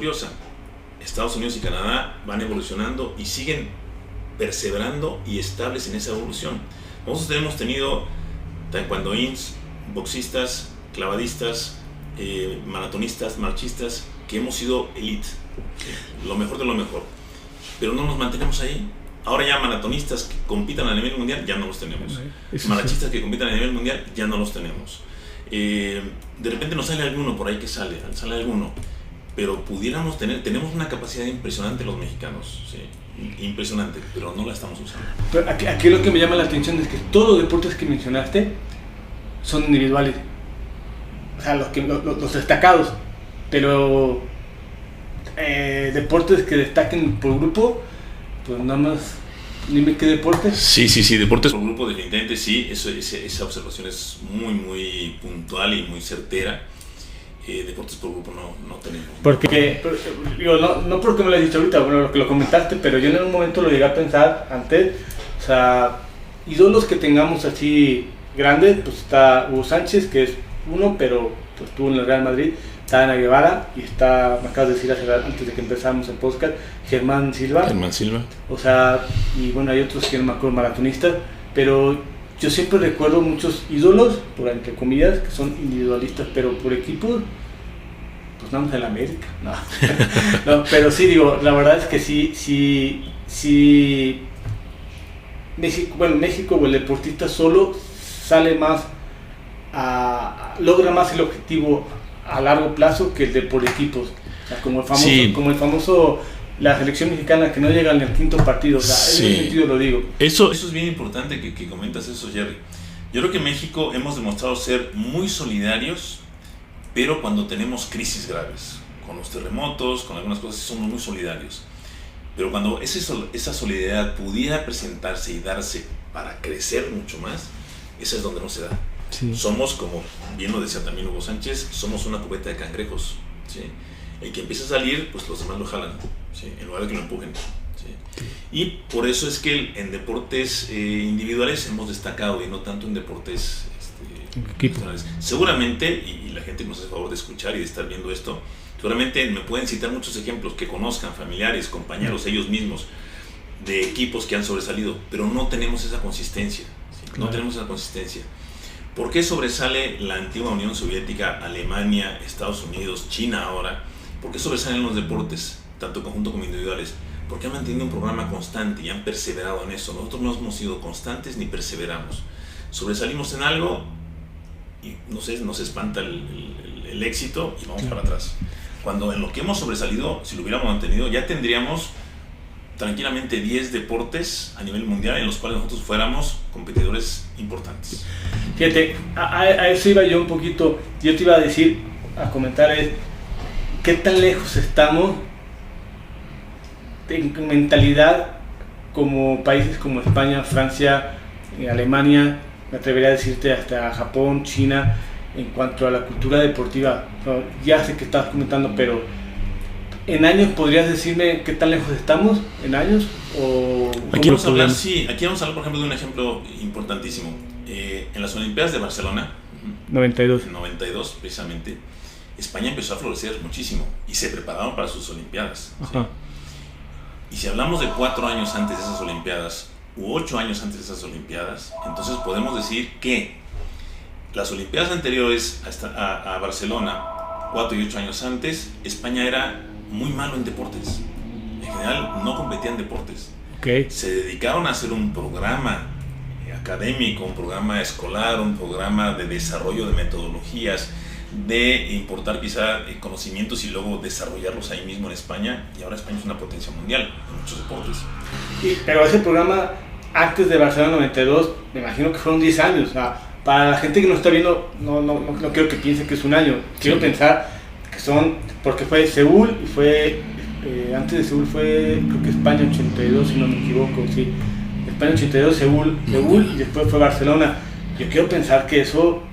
curiosa. Estados Unidos y Canadá van evolucionando y siguen perseverando y estables en esa evolución. Nosotros hemos tenido taekwondoins, boxistas, clavadistas, maratonistas, marchistas, que hemos sido elite, lo mejor de lo mejor, pero no nos mantenemos ahí. Ahora ya maratonistas que compitan a nivel mundial ya no los tenemos, marachistas que compitan a nivel mundial ya no los tenemos. De repente nos sale alguno por ahí que sale alguno, pero tenemos una capacidad impresionante los mexicanos, ¿sí? Impresionante, pero no la estamos usando. Pero aquí lo que me llama la atención es que todos los deportes que mencionaste son individuales, o sea, los destacados, pero deportes que destaquen por grupo, pues nada más. Dime qué deportes. Sí, deportes por grupo definitivamente sí, esa observación es muy puntual y muy certera. Deportes por grupo no tenemos. Porque, no porque me lo has dicho ahorita, bueno, lo que lo comentaste, pero yo en un momento lo llegué a pensar antes, o sea, ídolos que tengamos así grandes, pues está Hugo Sánchez, que es uno, pero pues estuvo en el Real Madrid, está Ana Guevara y está, me acabas de decir antes de que empezáramos el podcast, Germán Silva. O sea, y bueno, hay otros que no me acuerdo, maratonistas, pero yo siempre recuerdo muchos ídolos, por entre comillas, que son individualistas, pero por equipos, pues nada más en la América, no. No, pero sí, digo, la verdad es que sí, México o el deportista solo sale más, logra más el objetivo a largo plazo que el de por equipos, o sea, como el famoso la selección mexicana que no llega al quinto partido, o sea, en ese sentido lo digo. Eso es bien importante que comentas eso, Jerry. Yo creo que en México hemos demostrado ser muy solidarios, pero cuando tenemos crisis graves, con los terremotos, con algunas cosas, somos muy solidarios. Pero cuando esa solidaridad pudiera presentarse y darse para crecer mucho más, esa es donde no se da. Sí. Somos, como bien lo decía también Hugo Sánchez, somos una cubeta de cangrejos, ¿sí? El que empieza a salir, pues los demás lo jalan, ¿sí? En lugar de que lo empujen, ¿sí? Y por eso es que en deportes individuales hemos destacado y no tanto en deportes profesionales. Seguramente, y la gente nos hace favor de escuchar y de estar viendo esto, seguramente me pueden citar muchos ejemplos que conozcan, familiares, compañeros, ellos mismos, de equipos que han sobresalido, pero no tenemos esa consistencia, ¿sí? Claro. No tenemos esa consistencia. ¿Por qué sobresale la antigua Unión Soviética, Alemania, Estados Unidos, China ahora? ¿Por qué sobresalen los deportes, tanto conjunto como individuales? Porque han mantenido un programa constante y han perseverado en eso. Nosotros no hemos sido constantes ni perseveramos. Sobresalimos en algo y nos espanta el éxito y vamos para atrás. Cuando en lo que hemos sobresalido, si lo hubiéramos mantenido, ya tendríamos tranquilamente 10 deportes a nivel mundial en los cuales nosotros fuéramos competidores importantes. Fíjate, a eso iba yo un poquito. Yo te iba a comentar qué tan lejos estamos en mentalidad como países como España, Francia, Alemania, me atrevería a decirte hasta Japón, China, en cuanto a la cultura deportiva. Ya sé que estás comentando, pero ¿en años podrías decirme qué tan lejos estamos? ¿En años? Aquí vamos a hablar, por ejemplo, de un ejemplo importantísimo. En las Olimpiadas de Barcelona, 92 precisamente, España empezó a florecer muchísimo y se prepararon para sus Olimpiadas, ¿sí? Y si hablamos de 4 años antes de esas Olimpiadas u 8 años antes de esas Olimpiadas, entonces podemos decir que las Olimpiadas anteriores a Barcelona, 4 y 8 años antes, España era muy malo en deportes. En general no competía en deportes. Okay. Se dedicaron a hacer un programa académico, un programa escolar, un programa de desarrollo de metodologías, de importar quizá conocimientos y luego desarrollarlos ahí mismo en España, y ahora España es una potencia mundial en muchos deportes. Pero ese programa antes de Barcelona 92, me imagino que fueron 10 años. O sea, para la gente que nos está viendo, no quiero que piense que es un año, quiero pensar que son, porque fue Seúl y fue, antes de Seúl fue, creo que España 82, si no me equivoco, sí. España 82, Seúl y después fue Barcelona. Yo quiero pensar que eso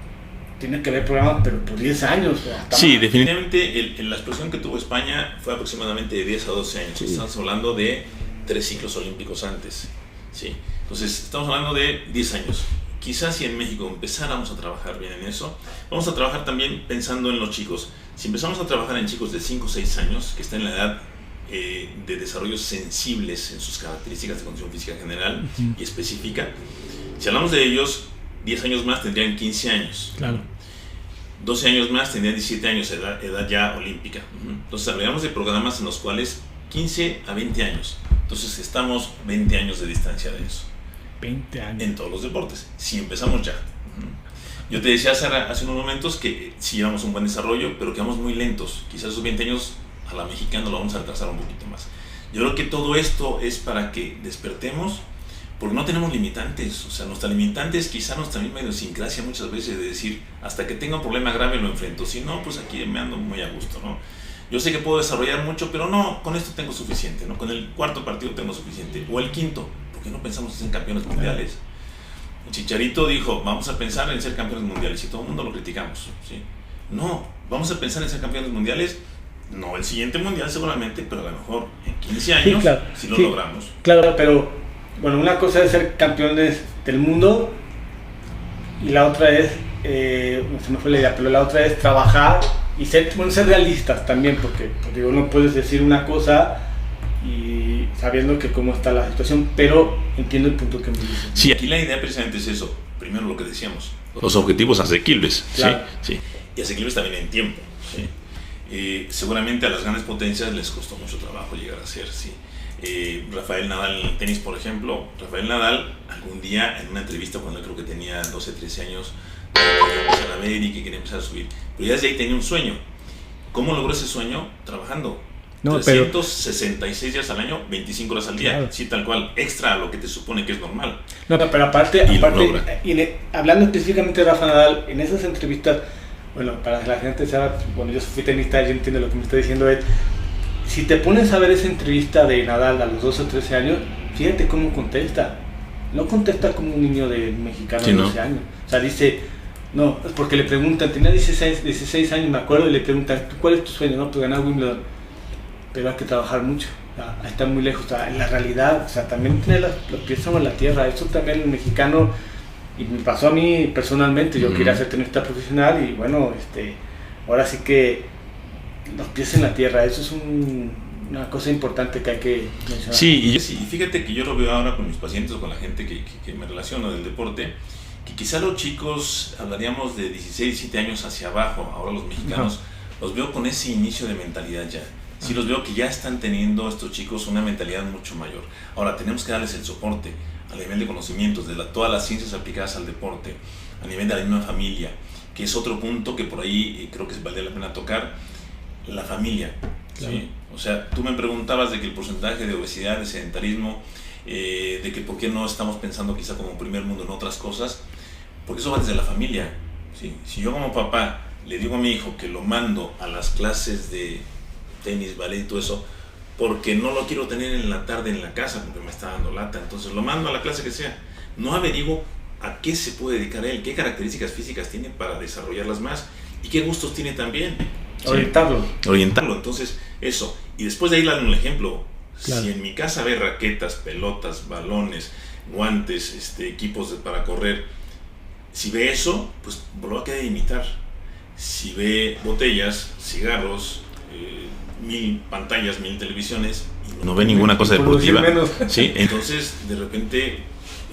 tiene que haber programas, pero por 10 años. O sea, sí, definitivamente la explosión que tuvo España fue aproximadamente de 10 a 12 años. Sí. Estamos hablando de 3 ciclos olímpicos antes. ¿Sí? Entonces, estamos hablando de 10 años. Quizás si en México empezáramos a trabajar bien en eso, vamos a trabajar también pensando en los chicos. Si empezamos a trabajar en chicos de 5 o 6 años, que están en la edad de desarrollos sensibles en sus características de condición física general y específica, si hablamos de ellos, 10 años más tendrían 15 años. Claro. 12 años más tendrían 17 años, edad ya olímpica. Entonces hablamos de programas en los cuales 15 a 20 años. Entonces estamos 20 años de distancia de eso. 20 años. En todos los deportes, si empezamos ya. Yo te decía hace unos momentos que sí llevamos un buen desarrollo, pero que vamos muy lentos. Quizás esos 20 años a la mexicana lo vamos a alcanzar un poquito más. Yo creo que todo esto es para que despertemos, porque no tenemos limitantes. O sea, nuestra limitante es quizá nuestra misma idiosincrasia muchas veces de decir, hasta que tenga un problema grave lo enfrento. Si no, pues aquí me ando muy a gusto, ¿no? Yo sé que puedo desarrollar mucho, pero no, con esto tengo suficiente, ¿no? Con el cuarto partido tengo suficiente. O el quinto, ¿por qué no pensamos en ser campeones mundiales? El Chicharito dijo, vamos a pensar en ser campeones mundiales, y todo el mundo lo criticamos, ¿sí? No, vamos a pensar en ser campeones mundiales, no el siguiente mundial seguramente, pero a lo mejor en 15 años, sí, claro, si lo sí, logramos. Claro, pero bueno, una cosa es ser campeones del mundo y la otra es, se me fue la idea, pero la otra es trabajar y ser realistas también, porque digo, no puedes decir una cosa y sabiendo que cómo está la situación, pero entiendo el punto que me dices. Sí, aquí la idea precisamente es eso. Primero lo que decíamos, los objetivos asequibles, claro. ¿Sí? Sí. Y asequibles también en tiempo, ¿sí? Seguramente a las grandes potencias les costó mucho trabajo llegar a ser, ¿sí? Rafael Nadal en el tenis, por ejemplo. Rafael Nadal algún día en una entrevista cuando creo que tenía 12, 13 años, quería empezar a ver y que quería empezar a subir, pero ya desde ahí tenía un sueño. ¿Cómo logró ese sueño? Trabajando. No, 366 días al año, 25 horas al día, claro. Sí, tal cual, extra a lo que te supone que es normal. No, pero aparte hablando específicamente de Rafa Nadal, en esas entrevistas, bueno, para la gente sabe, bueno, yo fui tenista, yo entiendo lo que me está diciendo él. Si te pones a ver esa entrevista de Nadal a los 12 o 13 años, fíjate cómo contesta. No contesta como un niño de mexicano de 12 años. O sea, dice, no, porque le preguntan, tenía 16 años, me acuerdo, y le preguntan, ¿cuál es tu sueño? No, pues ganar Wimbledon. Pero hay que trabajar mucho, está muy lejos, en la realidad, o sea, también tener los pies sobre la tierra. Eso también el mexicano, y me pasó a mí personalmente, yo quería ser tenista profesional y bueno, ahora sí que los pies en la tierra, eso es una cosa importante que hay que mencionar. Sí, y fíjate que yo lo veo ahora con mis pacientes o con la gente que me relaciona del deporte, que quizá los chicos, hablaríamos de 16, 17 años hacia abajo, ahora los mexicanos, los veo con ese inicio de mentalidad ya. Sí, los veo que ya están teniendo estos chicos una mentalidad mucho mayor. Ahora, tenemos que darles el soporte a nivel de conocimientos, de todas las ciencias aplicadas al deporte, a nivel de la misma familia, que es otro punto que por ahí creo que vale la pena tocar, la familia. Claro. ¿Sí? O sea, tú me preguntabas de que el porcentaje de obesidad, de sedentarismo, de que por qué no estamos pensando quizá como primer mundo en otras cosas, porque eso va desde la familia. ¿Sí? Si yo como papá le digo a mi hijo que lo mando a las clases de tenis, ballet y todo eso, porque no lo quiero tener en la tarde en la casa porque me está dando lata, entonces lo mando a la clase que sea, no averiguo a qué se puede dedicar él, qué características físicas tiene para desarrollarlas más y qué gustos tiene también. Orientarlo. Entonces eso, y después de ahí le doy un ejemplo. Claro. Si en mi casa ve raquetas, pelotas, balones, guantes, equipos para correr, si ve eso, pues lo va a querer imitar. Si ve botellas, cigarros, 1000 pantallas, 1000 televisiones y no ve ninguna cosa deportiva, ¿sí? Entonces de repente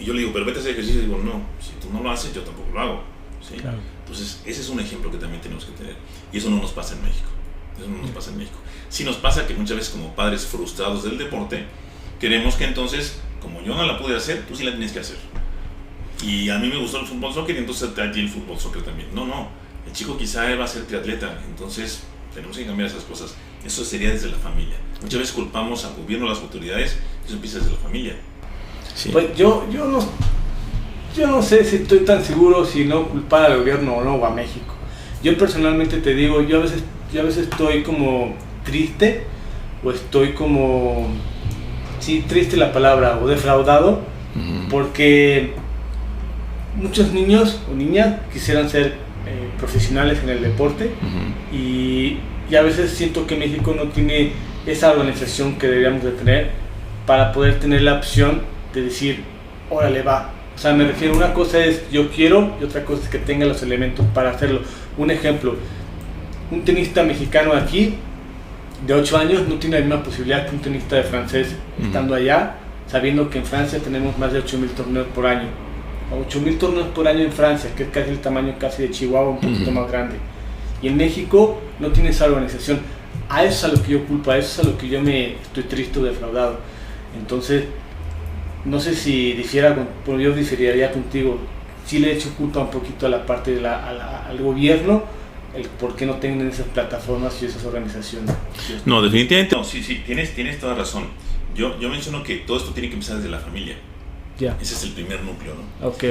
yo le digo, pero vete a hacer ejercicio, y digo, no, si tú no lo haces yo tampoco lo hago, ¿sí? Claro. Entonces ese es un ejemplo que también tenemos que tener y eso no nos pasa en México. Sí nos pasa que muchas veces como padres frustrados del deporte queremos que entonces, como yo no la pude hacer, tú sí la tienes que hacer, y a mí me gustó el fútbol soccer y entonces allí el fútbol soccer también. No, el chico quizá va a ser triatleta, entonces tenemos que cambiar esas cosas. Eso sería desde la familia. Muchas veces culpamos al gobierno, a las autoridades, eso empieza desde la familia. Sí. Pues yo no sé si estoy tan seguro si no culpar al gobierno o no, o a México. Yo personalmente te digo, yo a veces estoy como triste, o estoy como, sí, triste la palabra, o defraudado, porque muchos niños o niñas quisieran ser profesionales en el deporte, y a veces siento que México no tiene esa organización que deberíamos de tener para poder tener la opción de decir, órale, va. O sea, me refiero, una cosa es yo quiero y otra cosa es que tenga los elementos para hacerlo. Un ejemplo, un tenista mexicano aquí de 8 años no tiene la misma posibilidad que un tenista de francés estando allá, sabiendo que en Francia tenemos más de 8,000 torneos por año. 8,000 torneos por año en Francia, que es casi el tamaño casi de Chihuahua, un poquito más grande. Y en México no tiene esa organización. A eso es a lo que yo culpo, a eso es a lo que yo me estoy triste o defraudado. Entonces, no sé si pero yo diferiría contigo. Sí le he hecho culpa un poquito a la parte de al gobierno, el por qué no tienen esas plataformas y esas organizaciones. No, definitivamente no, sí, tienes toda razón. Yo menciono que todo esto tiene que empezar desde la familia. Ya. Ese es el primer núcleo, ¿no? Ok.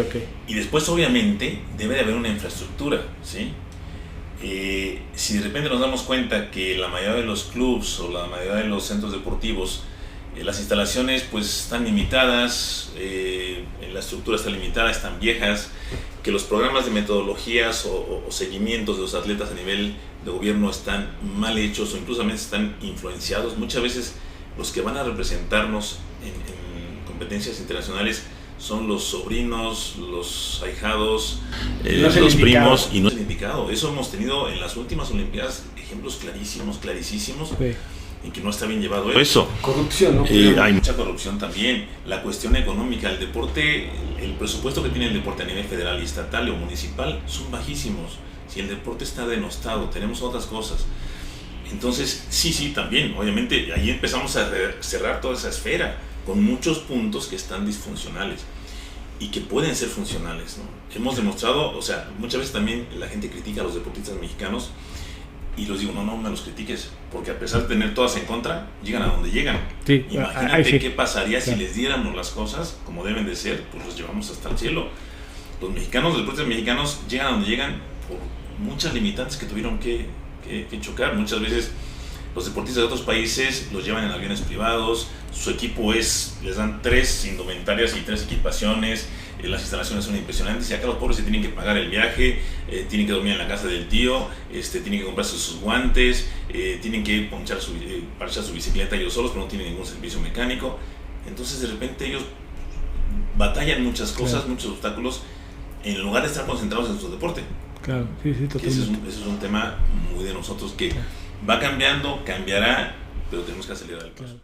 Y después, obviamente, debe de haber una infraestructura, ¿sí? Si de repente nos damos cuenta que la mayoría de los clubs o la mayoría de los centros deportivos, las instalaciones pues están limitadas, la estructura está limitada, están viejas, que los programas de metodologías o seguimientos de los atletas a nivel de gobierno están mal hechos o incluso están influenciados. Muchas veces los que van a representarnos en competencias internacionales son los sobrinos, los ahijados, los primos, y no es el indicado. Eso hemos tenido en las últimas Olimpiadas ejemplos clarísimos, sí, en que no está bien llevado eso. Corrupción, ¿no? Hay mucha corrupción también. La cuestión económica, el deporte, el presupuesto que tiene el deporte a nivel federal y estatal o municipal son bajísimos. Si el deporte está denostado, tenemos otras cosas. Entonces, sí, también, obviamente, ahí empezamos a cerrar toda esa esfera con muchos puntos que están disfuncionales y que pueden ser funcionales, ¿no? Hemos demostrado, o sea, muchas veces también la gente critica a los deportistas mexicanos y los digo, no me los critiques, porque a pesar de tener todas en contra, llegan a donde llegan. Sí, imagínate qué pasaría si les diéramos las cosas como deben de ser, pues los llevamos hasta el cielo. Los deportistas mexicanos llegan a donde llegan por muchas limitantes que tuvieron que chocar. Muchas veces los deportistas de otros países los llevan en aviones privados, su equipo les dan 3 indumentarias y 3 equipaciones, las instalaciones son impresionantes y acá los pobres se tienen que pagar el viaje, tienen que dormir en la casa del tío, tienen que comprarse sus guantes, tienen que parchar su bicicleta ellos solos, pero no tienen ningún servicio mecánico. Entonces de repente ellos batallan muchas cosas, claro, muchos obstáculos, en lugar de estar concentrados en su deporte. Claro, sí, totalmente. Ese es un tema muy de nosotros que va cambiando, cambiará, pero tenemos que acelerar el paso. Claro.